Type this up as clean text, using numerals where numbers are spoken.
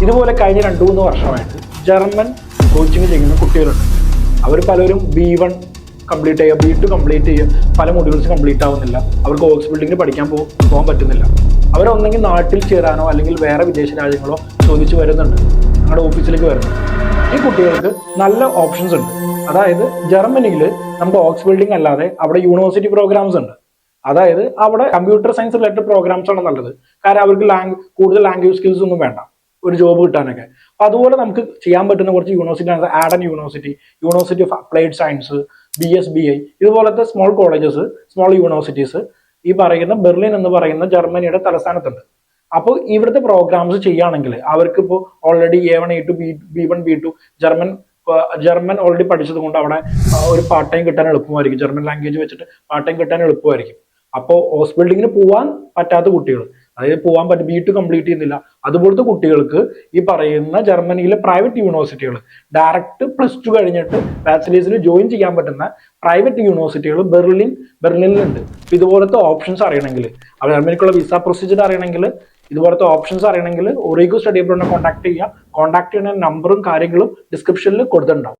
ഇതുപോലെ കഴിഞ്ഞ 2-3 വർഷമായിട്ട് ജർമ്മൻ കോച്ചിങ് ചെയ്യുന്ന കുട്ടികളുണ്ട്. അവർ പലരും B1 കംപ്ലീറ്റ് ചെയ്യുക, B2 കംപ്ലീറ്റ് ചെയ്യുക, പല മൊഡ്യൂൾസ് കംപ്ലീറ്റ് ആവുന്നില്ല. അവർക്ക് ഓക്സ് ബിൽഡിങ്ങിന് പഠിക്കാൻ പോകാൻ പറ്റുന്നില്ല. അവരൊന്നെങ്കിൽ നാട്ടിൽ ചേരാനോ അല്ലെങ്കിൽ വേറെ വിദേശ രാജ്യങ്ങളോ ചോദിച്ചു വരുന്നുണ്ട്, ഞങ്ങളുടെ ഓഫീസിലേക്ക് വരുന്നുണ്ട്. ഈ കുട്ടികൾക്ക് നല്ല ഓപ്ഷൻസ് ഉണ്ട്. അതായത് ജർമ്മനിയിൽ നമുക്ക് ഓക്സ് ബിൽഡിംഗ് അല്ലാതെ അവിടെ യൂണിവേഴ്സിറ്റി പ്രോഗ്രാംസ് ഉണ്ട്. അതായത് അവിടെ കമ്പ്യൂട്ടർ സയൻസ് റിലേറ്റഡ് പ്രോഗ്രാംസ് ആണ് നല്ലത്. കാരണം അവർക്ക് കൂടുതൽ ലാംഗ്വേജ് സ്കിൽസ് ഒന്നും വേണ്ട ഒരു ജോബ് കിട്ടാനൊക്കെ. അപ്പൊ അതുപോലെ നമുക്ക് ചെയ്യാൻ പറ്റുന്ന കുറച്ച് യൂണിവേഴ്സിറ്റി ആണ് Ardern university, university of applied science, BSBI, ഇതുപോലത്തെ സ്മോൾ കോളേജസ്, സ്മോൾ യൂണിവേഴ്സിറ്റീസ് ഈ പറയുന്ന ബെർലിൻ എന്ന് പറയുന്ന ജർമ്മനിയുടെ തലസ്ഥാനത്തുണ്ട്. അപ്പോൾ ഇവിടുത്തെ പ്രോഗ്രാംസ് ചെയ്യുകയാണെങ്കിൽ അവർക്ക് ഇപ്പോൾ already A1 A2 B1 B2 German already പഠിച്ചത് കൊണ്ട് അവിടെ ഒരു പാർട്ട് ടൈം കിട്ടാൻ എളുപ്പമായിരിക്കും. ജർമ്മൻ ലാംഗ്വേജ് വെച്ചിട്ട് പാർട്ട് ടൈം കിട്ടാൻ എളുപ്പമായിരിക്കും. അപ്പോൾ ഹോസ് ബിൽഡിങ്ങിന് പോകാൻ പറ്റാത്ത കുട്ടികൾ, അതായത് പോകാൻ പറ്റും, B2 കംപ്ലീറ്റ് ചെയ്യുന്നില്ല, അതുപോലത്തെ കുട്ടികൾക്ക് ഈ പറയുന്ന ജർമ്മനിയിലെ പ്രൈവറ്റ് യൂണിവേഴ്സിറ്റികൾ ഡയറക്റ്റ് +2 കഴിഞ്ഞിട്ട് ബാച്ചിലേഴ്സിൽ ജോയിൻ ചെയ്യാൻ പറ്റുന്ന പ്രൈവറ്റ് യൂണിവേഴ്സിറ്റികൾ ബെർലിനിലുണ്ട്. ഇതുപോലത്തെ ഓപ്ഷൻസ് അറിയണമെങ്കിൽ, ജർമ്മനിക്കുള്ള വിസ പ്രൊസീജിയർ അറിയണമെങ്കിൽ, ഇതുപോലത്തെ ഓപ്ഷൻസ് അറിയണമെങ്കിൽ ഒറീഗോ സ്റ്റഡി അബ്രോഡിനെ കോൺടാക്ട് ചെയ്യുക. കോൺടാക്ട് ചെയ്യുന്ന നമ്പറും കാര്യങ്ങളും ഡിസ്ക്രിപ്ഷനിൽ കൊടുത്തിട്ടുണ്ടാവും.